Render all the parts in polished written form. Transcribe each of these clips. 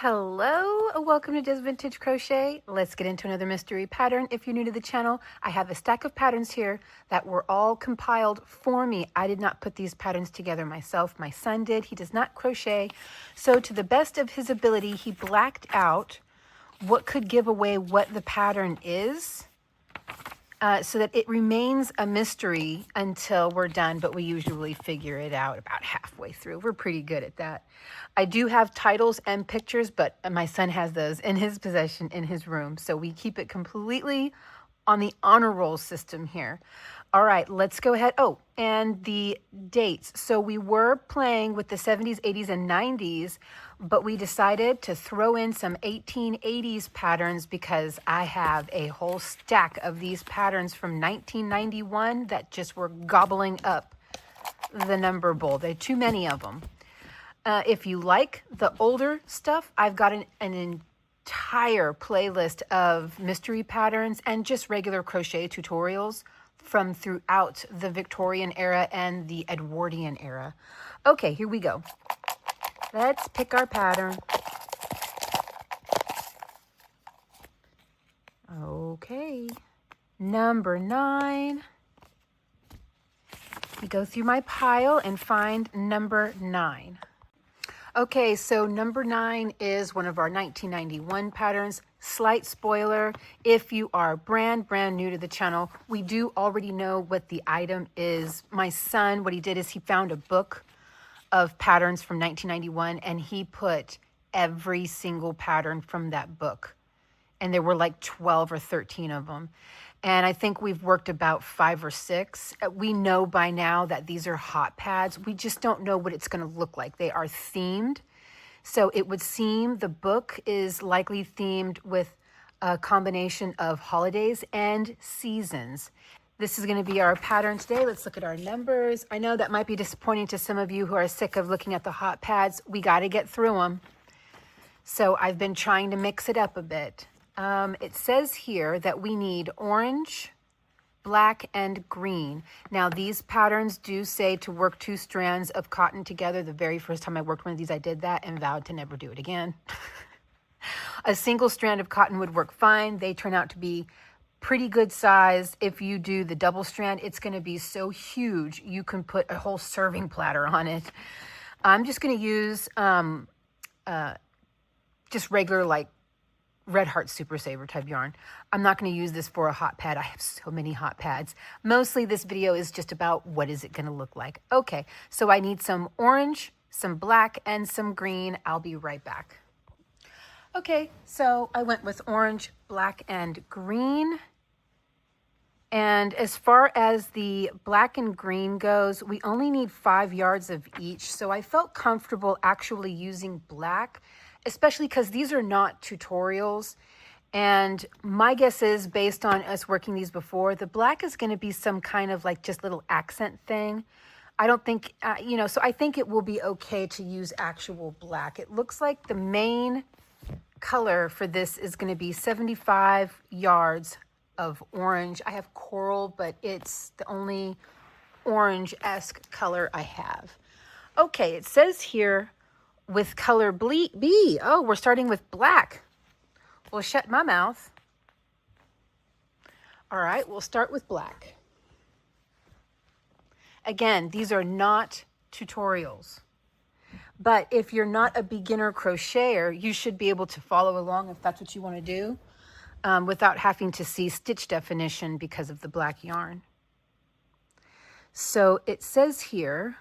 Hello, welcome to Just Vintage Crochet. Let's get into another mystery pattern. If you're new to the channel, I have a stack of patterns here that were all compiled for me. I did not put these patterns together myself. My son did. He does not crochet. So to the best of his ability, he blacked out what could give away what the pattern is. So that it remains a mystery until we're done, but we usually figure it out about halfway through. We're pretty good at that. I do have titles and pictures, but my son has those in his possession in his room. So we keep it completely on the honor roll system here. All right, let's go ahead. Oh, and the dates. So we were playing with the 70s, 80s, and 90s, but we decided to throw in some 1880s patterns because I have a whole stack of these patterns from 1991 that just were gobbling up the number bowl. There are too many of them. If you like the older stuff, I've got an entire playlist of mystery patterns and just regular crochet tutorials from throughout the Victorian era and the Edwardian era. Okay, here we go. Let's pick our pattern. Okay, number 9. We go through my pile and find number 9. Okay, so number 9 is one of our 1991 patterns. Slight spoiler, if you are brand new to the channel, we do already know what the item is. My son, what he did is he found a book of patterns from 1991 and he put every single pattern from that book. And there were like 12 or 13 of them. And I think we've worked about 5 or 6. We know by now that these are hot pads. We just don't know what it's going to look like. They are themed. So it would seem the book is likely themed with a combination of holidays and seasons. This is going to be our pattern today. Let's look at our numbers. I know that might be disappointing to some of you who are sick of looking at the hot pads. We got to get through them. So I've been trying to mix it up a bit. It says here that we need orange, black, and green. Now these patterns do say to work 2 strands of cotton together. The very first time I worked one of these, I did that and vowed to never do it again. A single strand of cotton would work fine. They turn out to be pretty good size. If you do the double strand, it's going to be so huge you can put a whole serving platter on it. I'm just going to use just regular like Red Heart Super Saver type yarn. I'm not going to use this for a hot pad. I have so many hot pads. Mostly this video is just about what is it going to look like. Okay, so I need some orange, some black, and some green. I'll be right back. Okay, so I went with orange, black, and green. And as far as the black and green goes, we only need 5 yards of each. So I felt comfortable actually using black, especially because these are not tutorials. And my guess is, based on us working these before, the black is going to be some kind of like just little accent thing. I don't think, so I think it will be okay to use actual black. It looks like the main color for this is going to be 75 yards of orange. I have coral, but it's the only orange-esque color I have. Okay, it says here with color B. Oh, we're starting with black. Well, shut my mouth. All right, we'll start with black. Again, these are not tutorials. But if you're not a beginner crocheter, you should be able to follow along if that's what you want to do, without having to see stitch definition because of the black yarn. So it says here,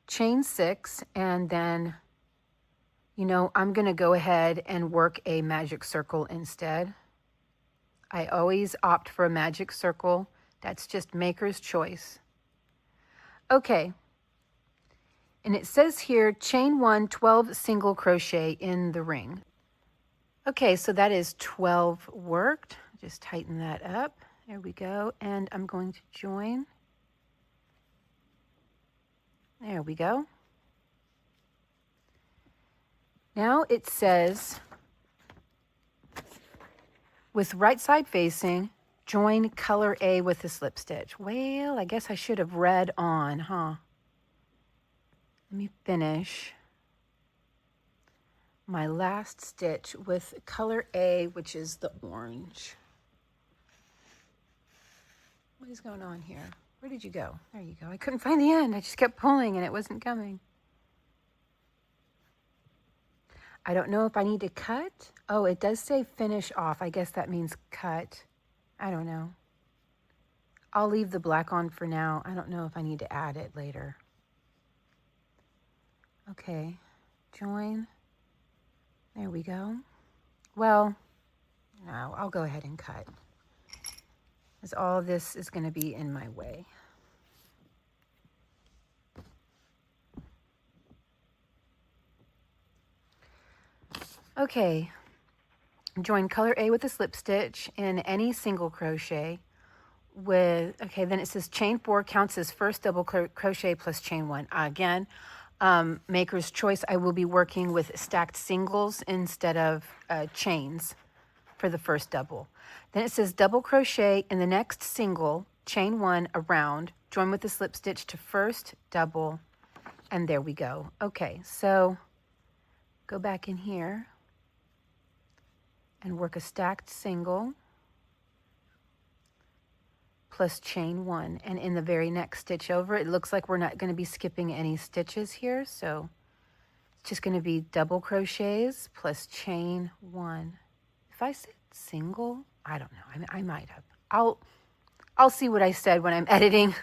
chain 6, and then, I'm going to go ahead and work a magic circle instead. I always opt for a magic circle. That's just maker's choice. Okay. And it says here, chain 1, 12 single crochet in the ring. Okay, so that is 12 worked. Just tighten that up. There we go. And I'm going to join. There we go. Now it says, with right side facing, join color A with a slip stitch. Well, I guess I should have read on, huh? Let me finish. my last stitch with color A, which is the orange. What is going on here? Where did you go? There you go. I couldn't find the end. I just kept pulling and it wasn't coming. I don't know if I need to cut. Oh, it does say finish off. I guess that means cut. I don't know. I'll leave the black on for now. I don't know if I need to add it later. Okay, join. There we go. Well, no, I'll go ahead and cut, because all of this is going to be in my way. Okay, join color A with a slip stitch in any single crochet with, okay, then it says chain 4 counts as first double crochet plus chain 1. Again, maker's choice, I will be working with stacked singles instead of chains for the first double. Then it says double crochet in the next single, chain 1 around, join with the slip stitch to first double, and there we go. Okay, so go back in here and work a stacked single plus chain 1, and in the very next stitch over, it looks like we're not going to be skipping any stitches here, so it's just going to be double crochets plus chain 1. If I said single, I don't know. I might have. I'll see what I said when I'm editing.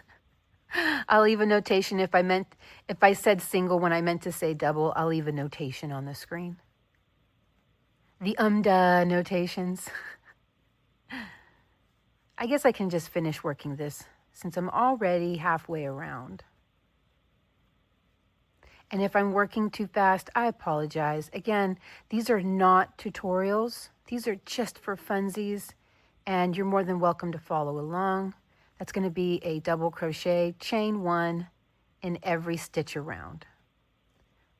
I'll leave a notation if I said single when I meant to say double. I'll leave a notation on the screen. The duh notations. I guess I can just finish working this since I'm already halfway around. And if I'm working too fast, I apologize. Again, these are not tutorials. These are just for funsies, and you're more than welcome to follow along. That's going to be a double crochet, chain 1 in every stitch around.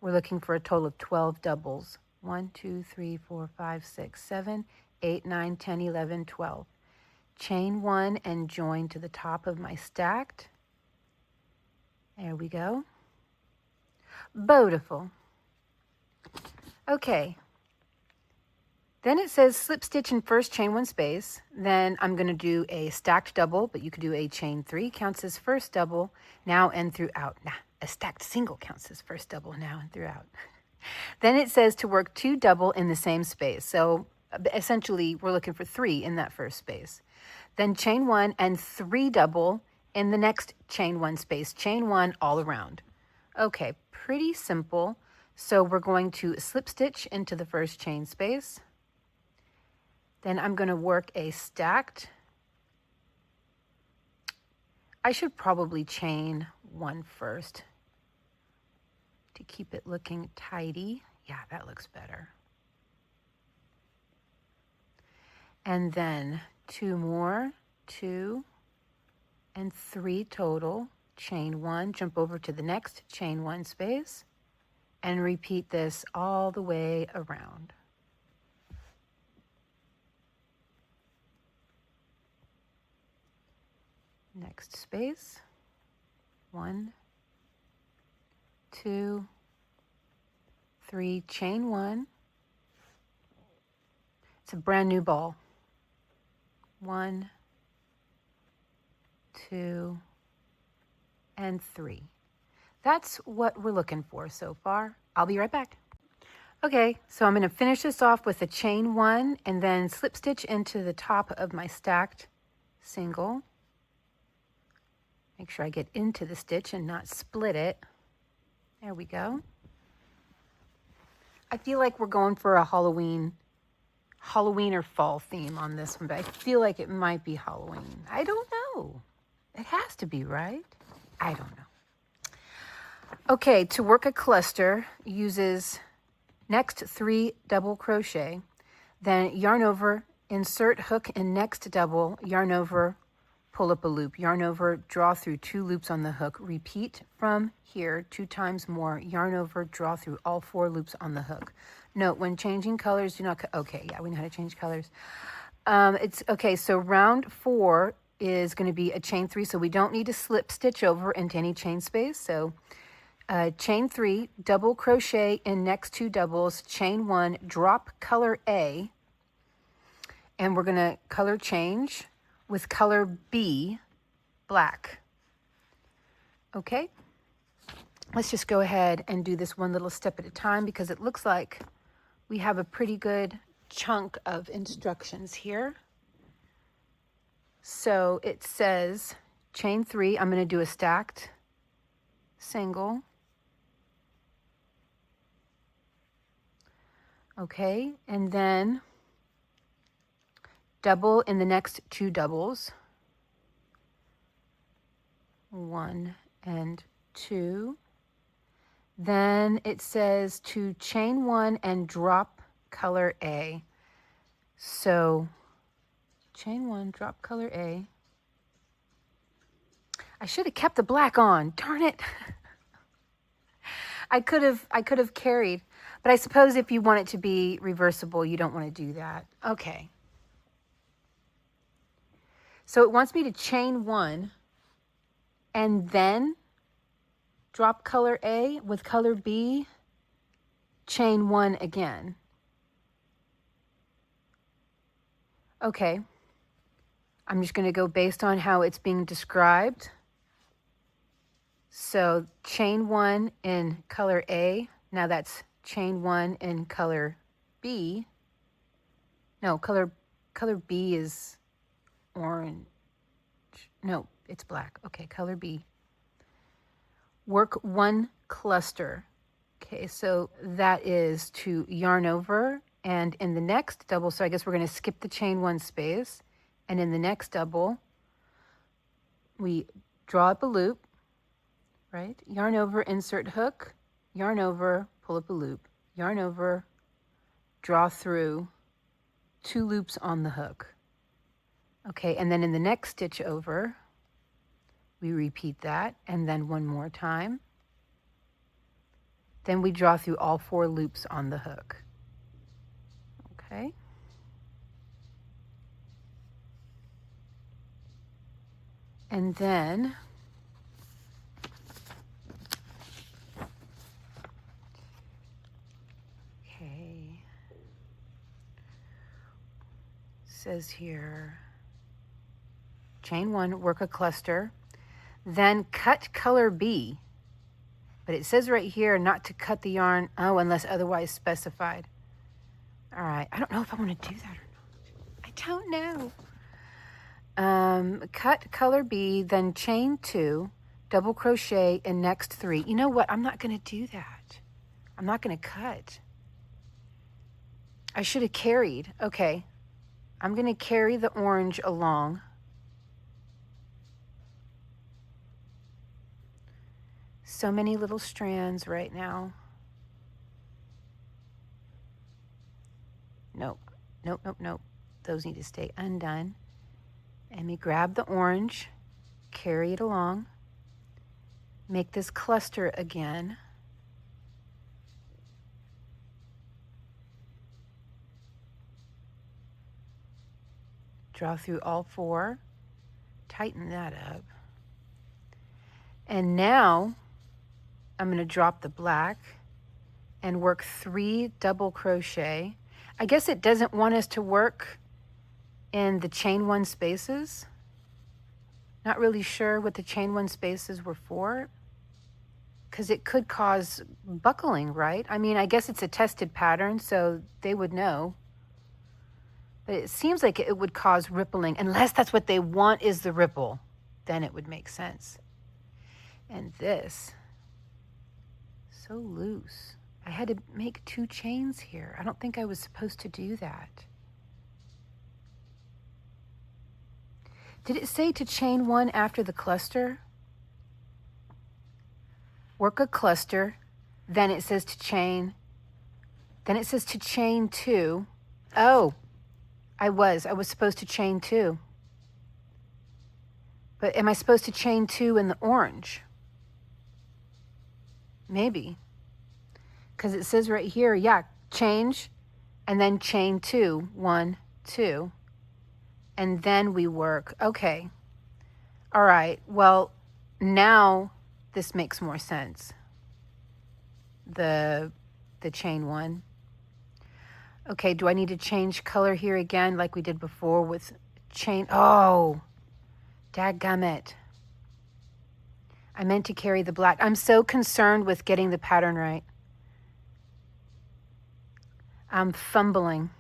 We're looking for a total of 12 doubles. 1, 2, 3, 4, 5, 6, 7, 8, 9, 10, 11, 12. Chain 1 and join to the top of my stacked. There we go. Beautiful. Okay. Then it says slip stitch in first chain 1 space. Then I'm going to do a stacked double, but you could do a chain 3, counts as first double, now and throughout. Nah, a stacked single counts as first double, now and throughout. Then it says to work 2 double in the same space. So essentially we're looking for 3 in that first space. Then chain 1 and 3 double in the next chain 1 space. Chain 1 all around. Okay, pretty simple. So we're going to slip stitch into the first chain space. Then I'm going to work a stacked. I should probably chain 1 first to keep it looking tidy. Yeah, that looks better. And then 2 more, 2 and 3 total, chain 1, jump over to the next chain 1 space, and repeat this all the way around. Next space, 1, 2, 3, chain 1. It's a brand new ball. 1, 2, and 3. That's what we're looking for so far. I'll be right back. Okay, so I'm going to finish this off with a chain 1 and then slip stitch into the top of my stacked single. Make sure I get into the stitch and not split it. There we go. I feel like we're going for a Halloween or fall theme on this one, but I feel like it might be Halloween. I don't know. It has to be, right? I don't know. Okay, to work a cluster, uses next 3 double crochet, then yarn over, insert hook in next double, yarn over, pull up a loop, yarn over, draw through 2 loops on the hook, repeat from here 2 times more, yarn over, draw through all 4 loops on the hook. Note, when changing colors, do not, okay, yeah, we know how to change colors. It's, okay, so round 4 is going to be a chain 3, so we don't need to slip stitch over into any chain space. So chain 3, double crochet in next 2 doubles, chain 1, drop color A, and we're going to color change with color B, black. Okay, let's just go ahead and do this one little step at a time because it looks like we have a pretty good chunk of instructions here. So it says chain 3, I'm going to do a stacked single. Okay, and then double in the next 2 doubles. 1 and 2. Then it says to chain 1 and drop color A. So chain 1, drop color A. I should have kept the black on. Darn it. I could have carried, but I suppose if you want it to be reversible, you don't want to do that. Okay. So it wants me to chain 1 and then drop color A with color B, chain 1 again. Okay. I'm just going to go based on how it's being described. So chain 1 in color A. Now that's chain 1 in color B. No, color B is orange. No, it's black. Okay, color B. Work 1 cluster. Okay, so that is to yarn over, and in the next double, so I guess we're going to skip the chain 1 space, and in the next double, we draw up a loop, right? Yarn over, insert hook, yarn over, pull up a loop, yarn over, draw through 2 loops on the hook. Okay, and then in the next stitch over, we repeat that, and then 1 more time. Then we draw through all 4 loops on the hook. Okay. And then says here, chain 1, work a cluster, then cut color B. But it says right here not to cut the yarn, unless otherwise specified. All right, I don't know if I want to do that or not. I don't know. Cut color B, then chain 2, double crochet in next 3. You know what? I'm not going to do that. I'm not going to cut. I should have carried. Okay. I'm going to carry the orange along. So many little strands right now. Nope, nope, nope, nope. Those need to stay undone. Let me grab the orange, carry it along, make this cluster again. Draw through all 4, tighten that up. And now I'm going to drop the black and work 3 double crochet. I guess it doesn't want us to work in the chain 1 spaces. Not really sure what the chain 1 spaces were for, because it could cause buckling, right? I mean, I guess it's a tested pattern, so they would know. But it seems like it would cause rippling, unless that's what they want is the ripple. Then it would make sense. And this, so loose. I had to make 2 chains here. I don't think I was supposed to do that. Did it say to chain 1 after the cluster? Work a cluster, then it says to chain, then it says to chain 2. Oh, I was supposed to chain 2. But am I supposed to chain 2 in the orange? Maybe. Because it says right here, yeah, change, and then chain 2, 1, 2. And then we work. Okay. All right. Well, now this makes more sense. the chain one. Okay, do I need to change color here again like we did before with chain? Oh, dadgummit. I meant to carry the black. I'm so concerned with getting the pattern right. I'm fumbling.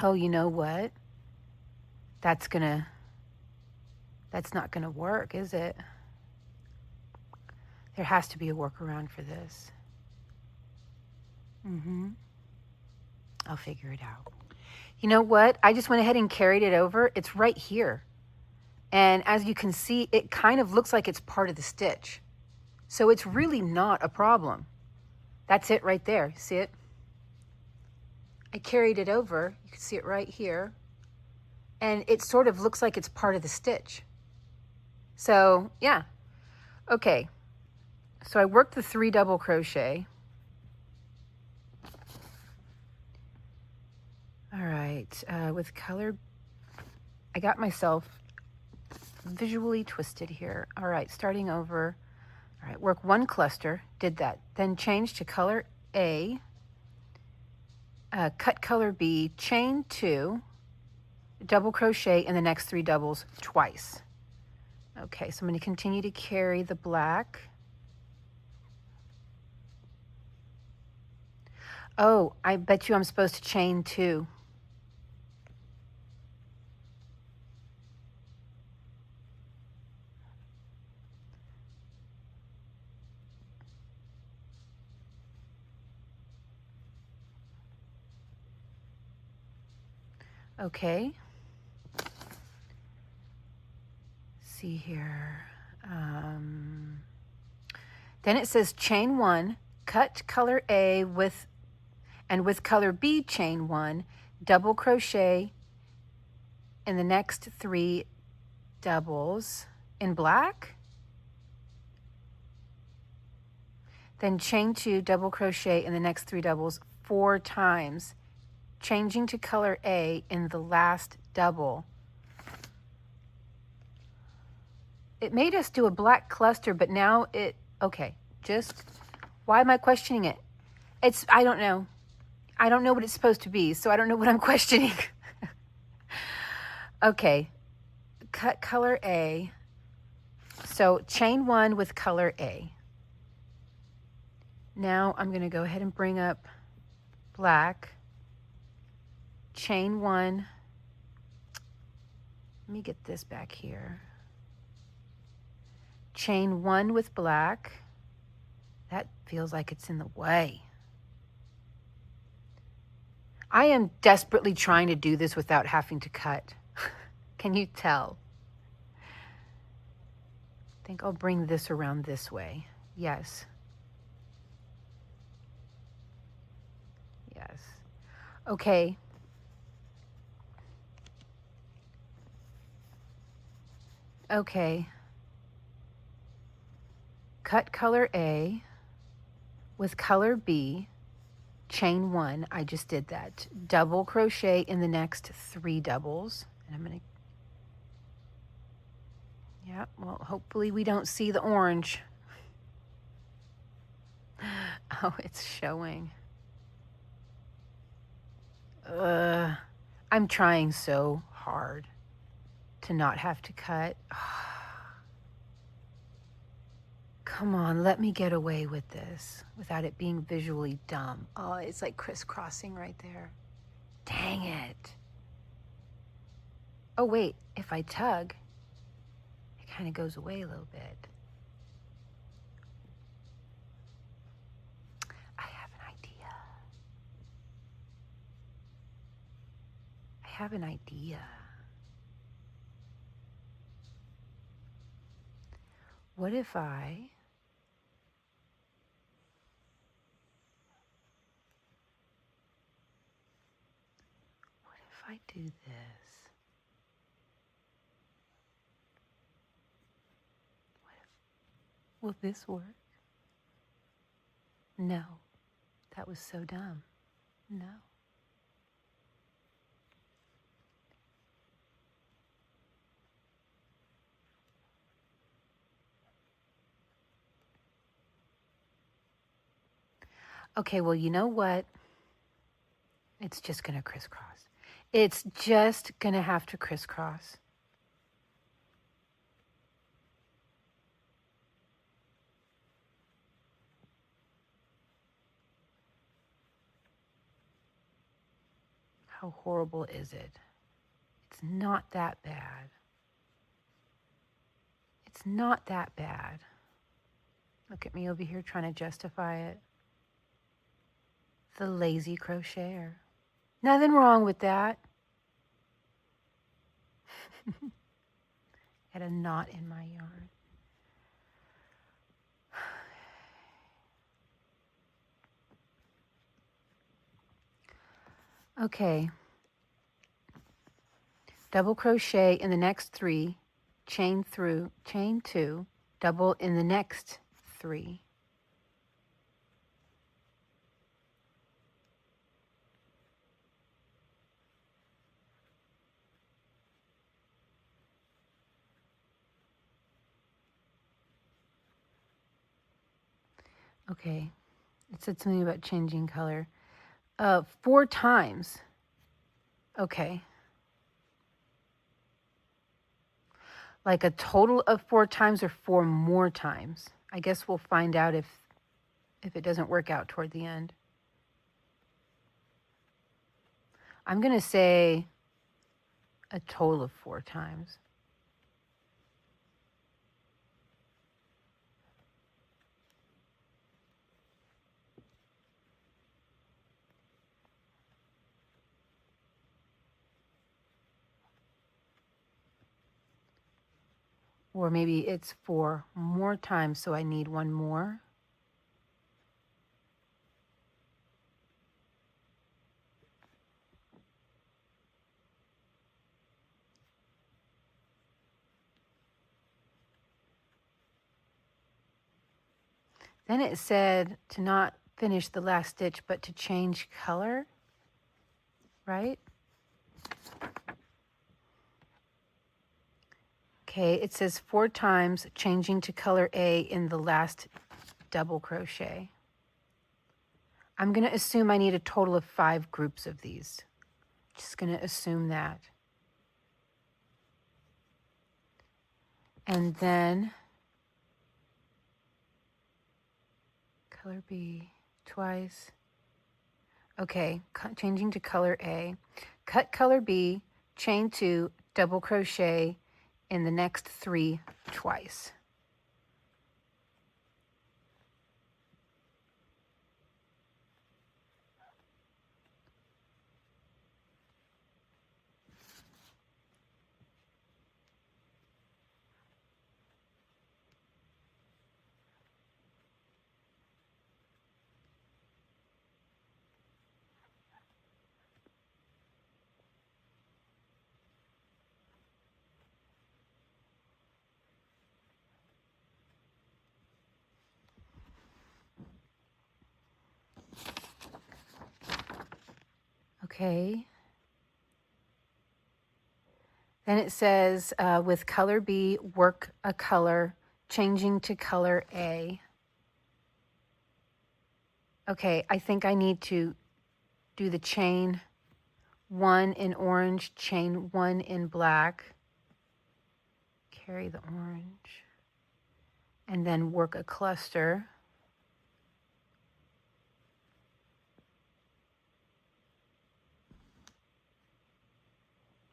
Oh, you know what? That's not gonna work, is it? There has to be a workaround for this. I'll figure it out. You know what? I just went ahead and carried it over. It's right here. And as you can see, it kind of looks like it's part of the stitch. So it's really not a problem. That's it right there. See it? I carried it over. You can see it right here. And it sort of looks like it's part of the stitch. So yeah. Okay. So I worked the 3 double crochet. All right, with color, I got myself visually twisted here. All right, starting over. All right, work 1 cluster, did that. Then change to color A, cut color B, chain 2, double crochet in the next 3 doubles twice. Okay, so I'm going to continue to carry the black. Oh, I bet you I'm supposed to chain 2. Okay. See here. Then it says chain 1, cut color A with color B chain 1, double crochet in the next 3 doubles in black. Then chain 2, double crochet in the next 3 doubles 4 times, changing to color A in the last double. It made us do a black cluster, but now okay, just, why am I questioning it? I don't know. I don't know what it's supposed to be, so I don't know what I'm questioning. Okay, cut color A. So chain 1 with color A. Now I'm going to go ahead and bring up black, chain 1. Let me get this back here. Chain 1 with black. That feels like it's in the way. I am desperately trying to do this without having to cut. Can you tell? I think I'll bring this around this way. Yes. Yes. Okay. Okay. Cut color A with color B, chain 1. I just did that. Double crochet in the next 3 doubles. And I'm going to, yeah, well, hopefully we don't see the orange. Oh, it's showing. I'm trying so hard to not have to cut. Come on, let me get away with this without it being visually dumb. Oh, it's like crisscrossing right there. Dang it. Oh, wait, if I tug, it kind of goes away a little bit. I have an idea. I have an idea. What if I do this? Will this work? No, that was so dumb. No. Okay, well, you know what? It's just going to crisscross. It's just going to have to crisscross. How horrible is it? It's not that bad. It's not that bad. Look at me over here trying to justify it. The lazy crocheter. Nothing wrong with that. Had a knot in my yarn. Okay. Double crochet in the next 3, chain through, chain 2, double in the next 3. Okay, it said something about changing color. 4 times. Okay. Like a total of 4 times or 4 more times? I guess we'll find out if it doesn't work out toward the end. I'm going to say a total of 4 times. Or maybe it's 4 more times, so I need 1 more. Then it said to not finish the last stitch, but to change color, right? Okay, it says 4 times, changing to color A in the last double crochet. I'm going to assume I need a total of 5 groups of these. Just going to assume that. And then color B twice. Okay, changing to color A. Cut color B, chain 2, double crochet in the next 3 twice. Okay. Then it says with color B, work a color, changing to color A. Okay, I think I need to do the chain 1 in orange, chain 1 in black, carry the orange, and then work a cluster.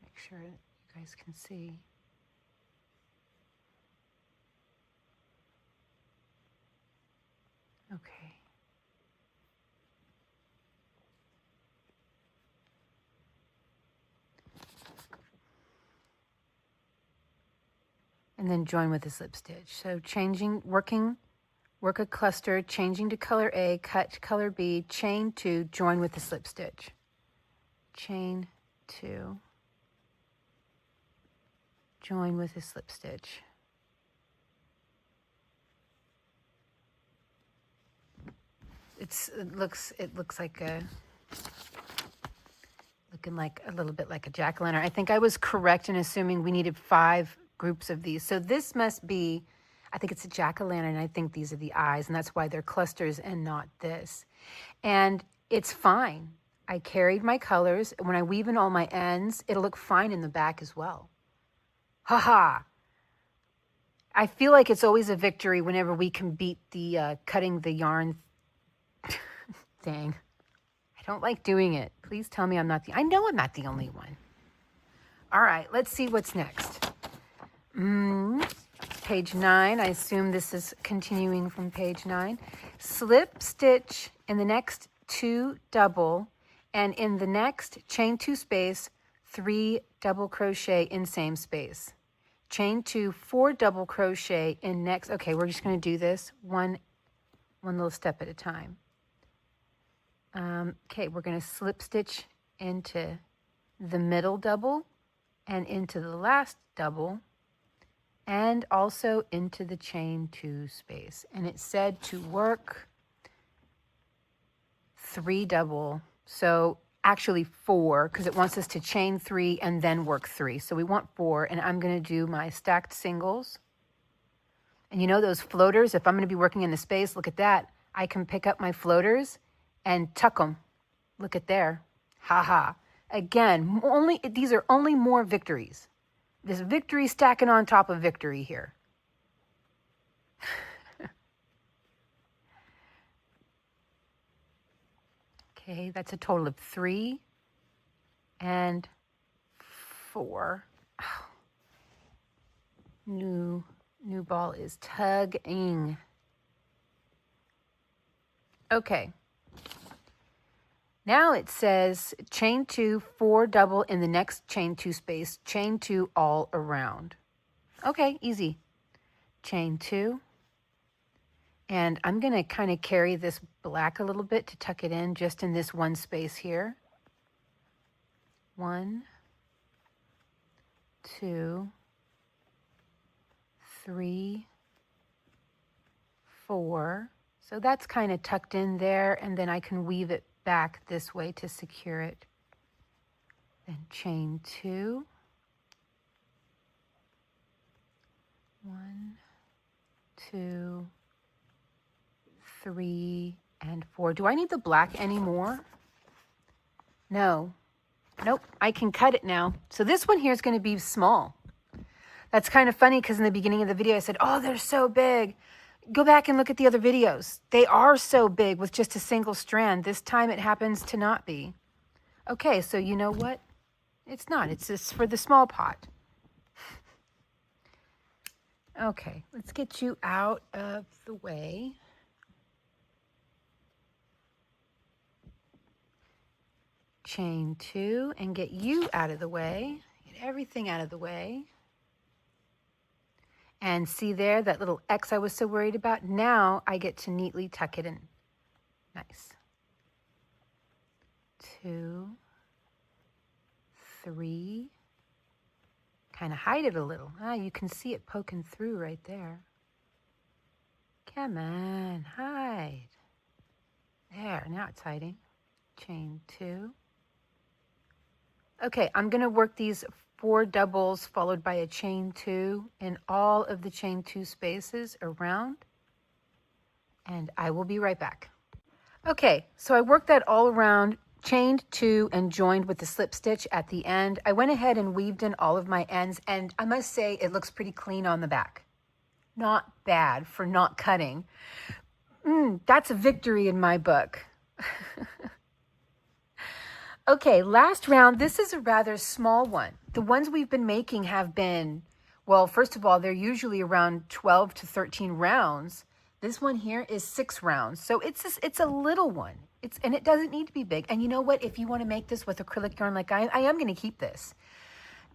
Make sure you guys can see. Okay. And then join with a slip stitch. So work a cluster, changing to color A, cut color B, chain 2, join with a slip stitch. Chain 2, join with a slip stitch. It looks like looking like a little bit like a jack-o'-lantern. I think I was correct in assuming we needed 5 groups of these. So this must be, I think it's a jack-o'-lantern. I think these are the eyes, and that's why they're clusters and not this. And it's fine. I carried my colors. When I weave in all my ends, it'll look fine in the back as well. Ha! I feel like it's always a victory whenever we can beat the cutting the yarn thing. I don't like doing it. Please tell me I'm not I know I'm not the only one. All right, let's see what's next. Page 9. I assume this is continuing from page 9. Slip stitch in the next 2 double, and in the next chain 2 space, 3 double crochet in same space. Chain 2, 4 double crochet in next. Okay, we're just going to do this one little step at a time. Okay, we're going to slip stitch into the middle double and into the last double and also into the chain 2 space. And it said to work 3 double. So actually 4, because it wants us to chain 3 and then work 3. So we want 4, and I'm going to do my stacked singles. And you know those floaters, if I'm going to be working in the space, look at that. I can pick up my floaters and tuck them. Look at there. Ha. Again, these are only more victories. This victory stacking on top of victory here. Okay, that's a total of 3 and 4. Oh. New ball is tugging. Okay. Now it says chain 2, 4 double in the next chain 2 space, chain 2 all around. Okay, easy. Chain 2. And I'm going to kind of carry this black a little bit to tuck it in just in this one space here. 1, 2, 3, 4. So that's kind of tucked in there, and then I can weave it back this way to secure it. Then chain 2. 1, 2, 3, and 4. Do I need the black anymore? No. Nope, I can cut it now. So this one here is going to be small. That's kind of funny because in the beginning of the video I said, oh, they're so big. Go back and look at the other videos. They are so big with just a single strand. This time it happens to not be. Okay, so you know what? It's not. It's just for the small pot. Okay, let's get you out of the way. Chain 2 and get you out of the way. Get everything out of the way. And see there, that little X I was so worried about? Now I get to neatly tuck it in. Nice. 2, 3. Kind of hide it a little. You can see it poking through right there. Come on, hide. There, now it's hiding. Chain 2. Okay, I'm going to work these 4 doubles followed by a chain 2 in all of the chain 2 spaces around, and I will be right back. Okay, so I worked that all around, chained 2 and joined with the slip stitch at the end. I went ahead and weaved in all of my ends, and I must say it looks pretty clean on the back. Not bad for not cutting. That's a victory in my book. Okay, last round. This is a rather small one. The ones we've been making have been, well, first of all, they're usually around 12 to 13 rounds. This one here is 6 rounds. So it's a little one. And it doesn't need to be big. And you know what? If you want to make this with acrylic yarn like I am going to keep this.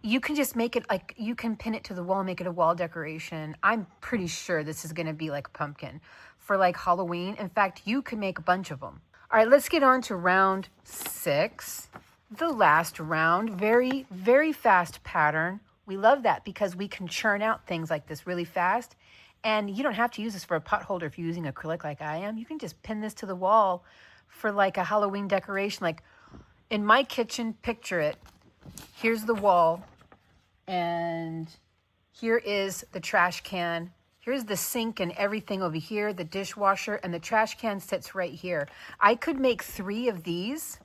You can just make it like, you can pin it to the wall, make it a wall decoration. I'm pretty sure this is going to be like a pumpkin for like Halloween. In fact, you can make a bunch of them. All right, let's get on to round 6, the last round. Very, very fast pattern. We love that because we can churn out things like this really fast. And you don't have to use this for a pot holder if you're using acrylic like I am. You can just pin this to the wall for like a Halloween decoration. Like in my kitchen, picture it. Here's the wall, and here is the trash can. Here's the sink and everything over here, the dishwasher, and the trash can sits right here. I could make 3 of these.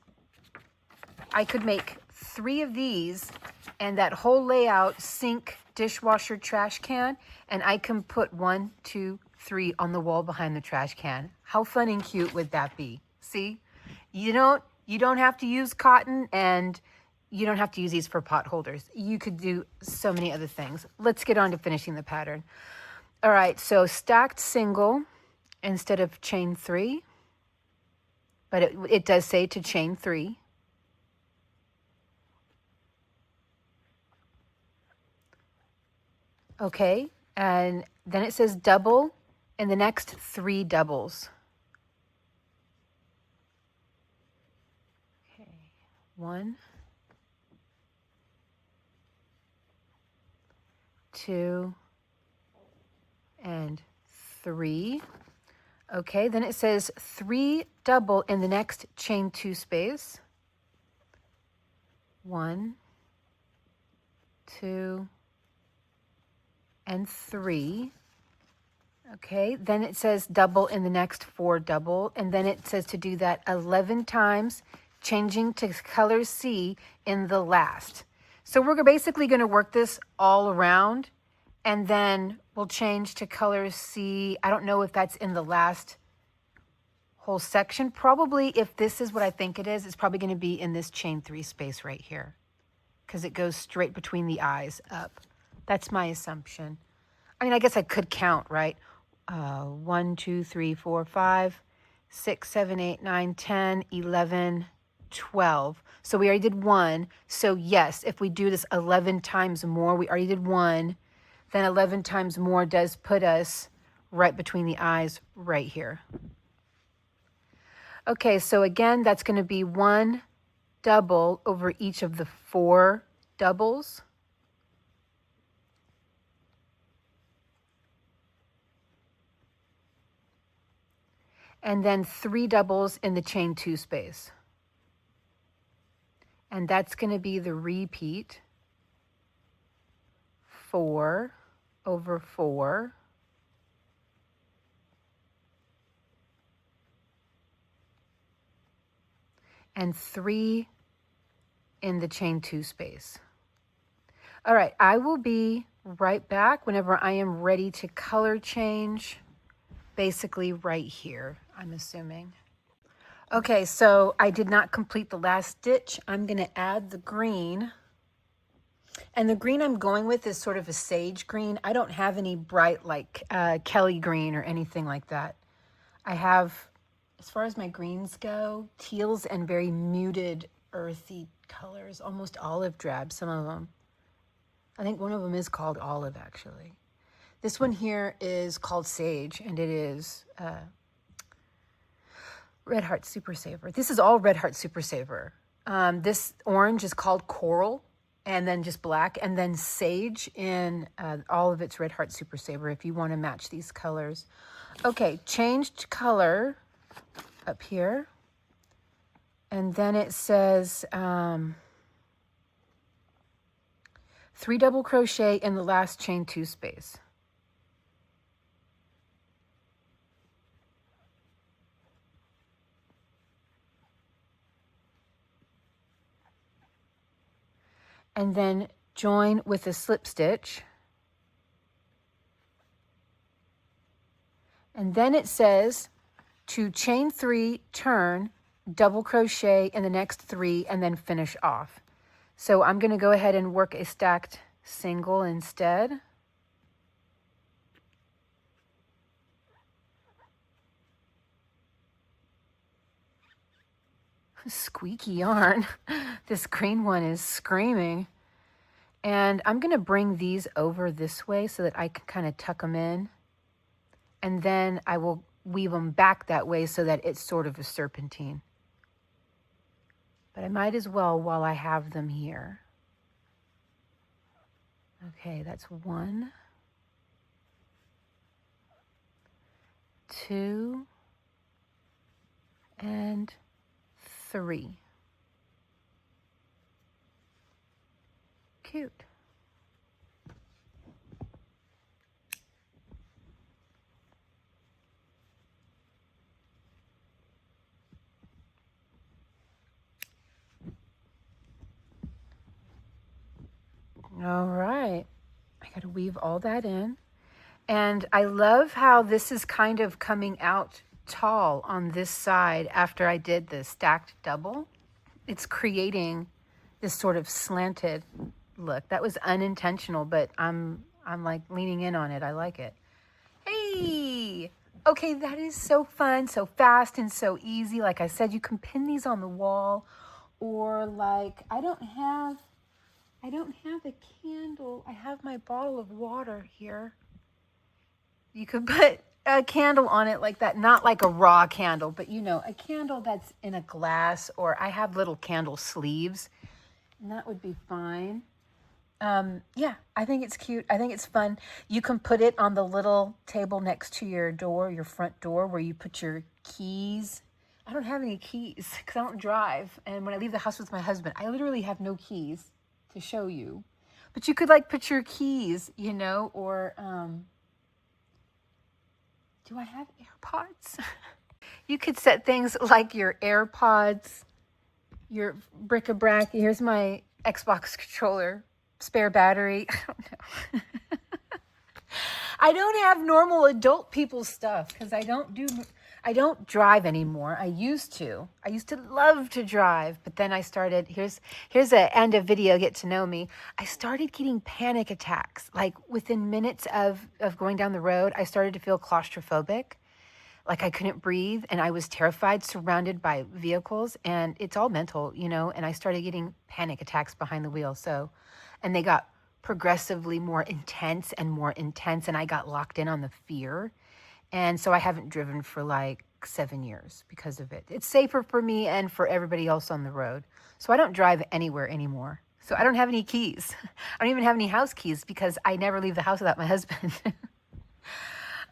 I could make 3 of these, and that whole layout, sink, dishwasher, trash can, and I can put 1, 2, 3 on the wall behind the trash can. How fun and cute would that be? See? You don't have to use cotton, and you don't have to use these for pot holders. You could do so many other things. Let's get on to finishing the pattern. All right, so stacked single instead of chain 3, but it does say to chain 3. Okay, and then it says double in the next 3 doubles. Okay, 1, 2, and 3. Okay, then it says 3 double in the next chain 2 space. 1, 2, and 3. Okay, then it says double in the next 4 double, and then it says to do that 11 times, changing to color C in the last. So we're basically going to work this all around, and then we'll change to color C. I don't know if that's in the last whole section. Probably, if this is what I think it is, it's probably going to be in this chain 3 space right here, because it goes straight between the eyes up. That's my assumption. I mean, I guess I could count, right? 1, 2, 3, 4, 5, 6, 7, 8, 9, 10, 11, 12. So we already did 1. So yes, if we do this 11 times more, we already did 1. Then 11 times more does put us right between the eyes right here. Okay, so again, that's going to be 1 double over each of the 4 doubles. And then 3 doubles in the chain 2 space. And that's going to be the repeat, 4 over 4. And 3 in the chain 2 space. All right, I will be right back whenever I am ready to color change, basically right here, I'm assuming. Okay, so I did not complete the last stitch. I'm going to add the green. And the green I'm going with is sort of a sage green. I don't have any bright like Kelly green or anything like that. I have, as far as my greens go, teals and very muted earthy colors, almost olive drab, some of them. I think one of them is called olive, actually. This one here is called Sage, and it is Red Heart Super Saver. This is all Red Heart Super Saver. This orange is called Coral, and then just black, and then Sage in all of its Red Heart Super Saver if you want to match these colors. Okay, changed color up here. And then it says 3 double crochet in the last chain 2 space. And then join with a slip stitch. And then it says to chain 3, turn, double crochet in the next 3, and then finish off. So I'm going to go ahead and work a stacked single instead. Squeaky yarn. This green one is screaming. And I'm going to bring these over this way so that I can kind of tuck them in. And then I will weave them back that way so that it's sort of a serpentine. But I might as well while I have them here. Okay, that's 1, 2, and 3. Cute. All right. I got to weave all that in. And I love how this is kind of coming out tall on this side after I did the stacked double. It's creating this sort of slanted look. That was unintentional, but I'm like leaning in on it. I like it. Hey! Okay, that is so fun, so fast and so easy. Like I said, you can pin these on the wall, or like I don't have a candle. I have my bottle of water here. You could put a candle on it like that, not like a raw candle, but you know, a candle that's in a glass, or I have little candle sleeves, and that would be fine. Yeah, I think it's cute. I think it's fun. You can put it on the little table next to your door, your front door, where you put your keys. I don't have any keys because I don't drive. And when I leave the house with my husband, I literally have no keys to show you. But you could like put your keys, you know, or do I have AirPods? You could set things like your AirPods, your bric-a-brac. Here's my Xbox controller. Spare battery. I don't know. I don't have normal adult people stuff because I don't drive anymore. I used to love to drive, but then I started, here's a end of video, get to know me. I started getting panic attacks. Like within minutes of going down the road, I started to feel claustrophobic. Like I couldn't breathe and I was terrified, surrounded by vehicles, and it's all mental, you know, and I started getting panic attacks behind the wheel. And they got progressively more intense, and I got locked in on the fear. And so I haven't driven for like 7 years because of it. It's safer for me and for everybody else on the road. So I don't drive anywhere anymore. So I don't have any keys. I don't even have any house keys because I never leave the house without my husband.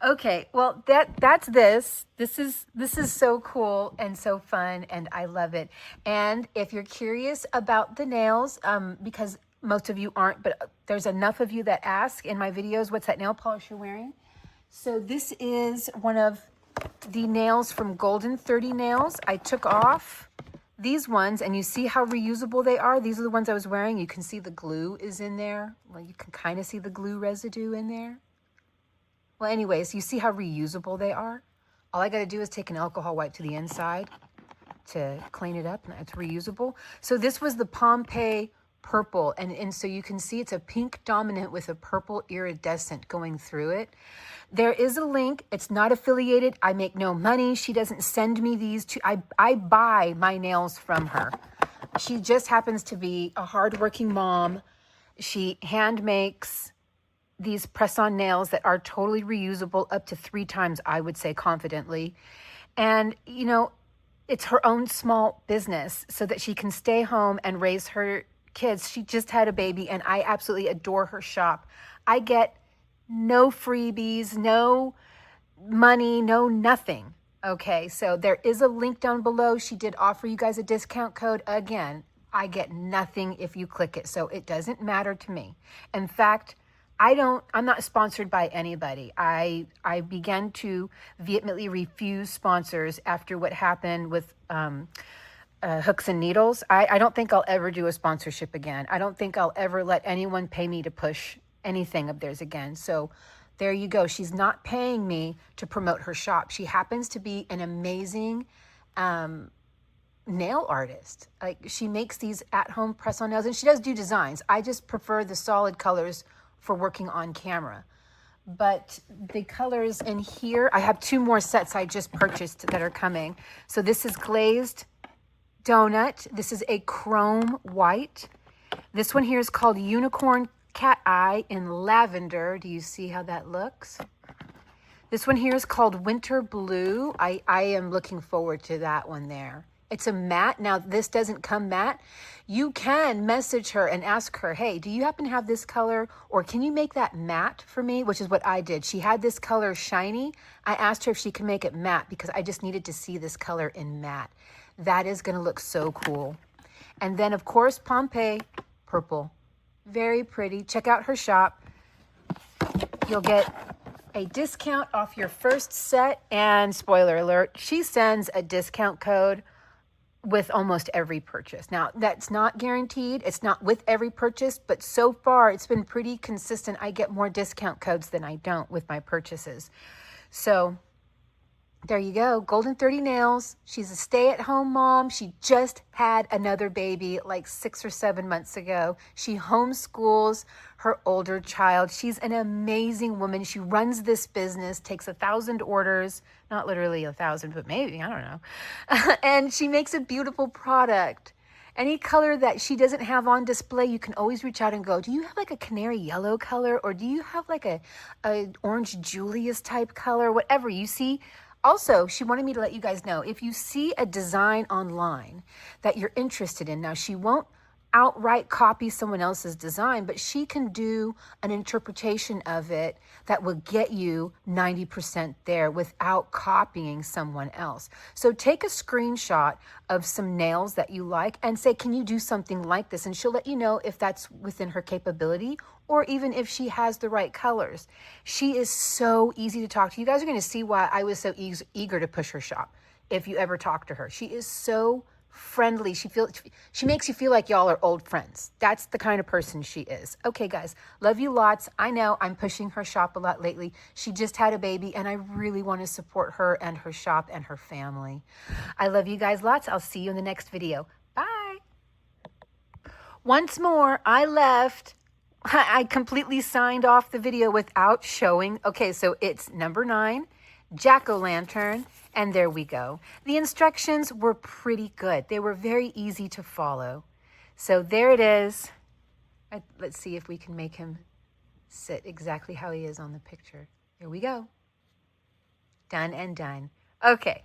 Okay, well that's this. This is so cool and so fun, and I love it. And if you're curious about the nails, because most of you aren't, but there's enough of you that ask in my videos, what's that nail polish you're wearing? So this is one of the nails from Golden 30 Nails. I took off these ones, and you see how reusable they are. These are the ones I was wearing. You can see the glue is in there. Well, you can kind of see the glue residue in there. Well, anyways, you see how reusable they are? All I got to do is take an alcohol wipe to the inside to clean it up, and it's reusable. So this was the Pompeii purple, and so you can see it's a pink dominant with a purple iridescent going through it. There is a link. It's not affiliated. I make no money. She doesn't send me these I buy my nails from her. She just happens to be a hardworking mom. She hand makes these press-on nails that are totally reusable up to 3 times, I would say confidently. And, you know, it's her own small business so that she can stay home and raise her kids. She just had a baby, and I absolutely adore her shop. I get no freebies, no money, no nothing. Okay, so there is a link down below. She did offer you guys a discount code. Again, I get nothing if you click it, so it doesn't matter to me. In fact, I'm not sponsored by anybody. I began to vehemently refuse sponsors after what happened with Hooks and Needles. I don't think I'll ever do a sponsorship again. I don't think I'll ever let anyone pay me to push anything of theirs again. So there you go. She's not paying me to promote her shop. She happens to be an amazing nail artist. Like, she makes these at-home press-on nails, and she does do designs. I just prefer the solid colors for working on camera. But the colors in here, I have 2 more sets I just purchased that are coming. So this is glazed donut. This is a chrome white. This one here is called Unicorn Cat Eye in lavender. Do you see how that looks? This one here is called Winter Blue. I am looking forward to that one there. It's a matte. Now, this doesn't come matte. You can message her and ask her, hey, do you happen to have this color? Or can you make that matte for me? Which is what I did. She had this color shiny. I asked her if she could make it matte because I just needed to see this color in matte. That is going to look so cool. And then, of course, Pompeii purple. Very pretty. Check out her shop. You'll get a discount off your first set. And spoiler alert, she sends a discount code with almost every purchase. Now, that's not guaranteed. It's not with every purchase, but so far it's been pretty consistent. I get more discount codes than I don't with my purchases. So there you go. Golden 30 Nails. She's a stay-at-home mom. She just had another baby like 6 or 7 months ago. She homeschools her older child. She's an amazing woman. She runs this business, takes 1,000 orders, not literally 1,000, but maybe, I don't know. And she makes a beautiful product. Any color that she doesn't have on display, you can always reach out and go, do you have like a canary yellow color? Or do you have like a orange Julius type color? Whatever you see. Also, she wanted me to let you guys know, if you see a design online that you're interested in, now she won't outright copy someone else's design, but she can do an interpretation of it that will get you 90% there without copying someone else. So take a screenshot of some nails that you like and say, can you do something like this? And she'll let you know if that's within her capability or even if she has the right colors. She is so easy to talk to. You guys are going to see why I was so eager to push her shop if you ever talk to her. She is so friendly. She makes you feel like y'all are old friends. That's the kind of person she is. Okay, guys, love you lots. I know I'm pushing her shop a lot lately. She just had a baby and I really want to support her and her shop and her family. I love you guys lots. I'll see you in the next video. Bye. Once more, I completely signed off the video without showing. Okay, so it's number 9, jack-o'-lantern, and there we go. The instructions were pretty good. They were very easy to follow. So there it is. Let's see if we can make him sit exactly how he is on the picture. Here we go. Done and done. Okay.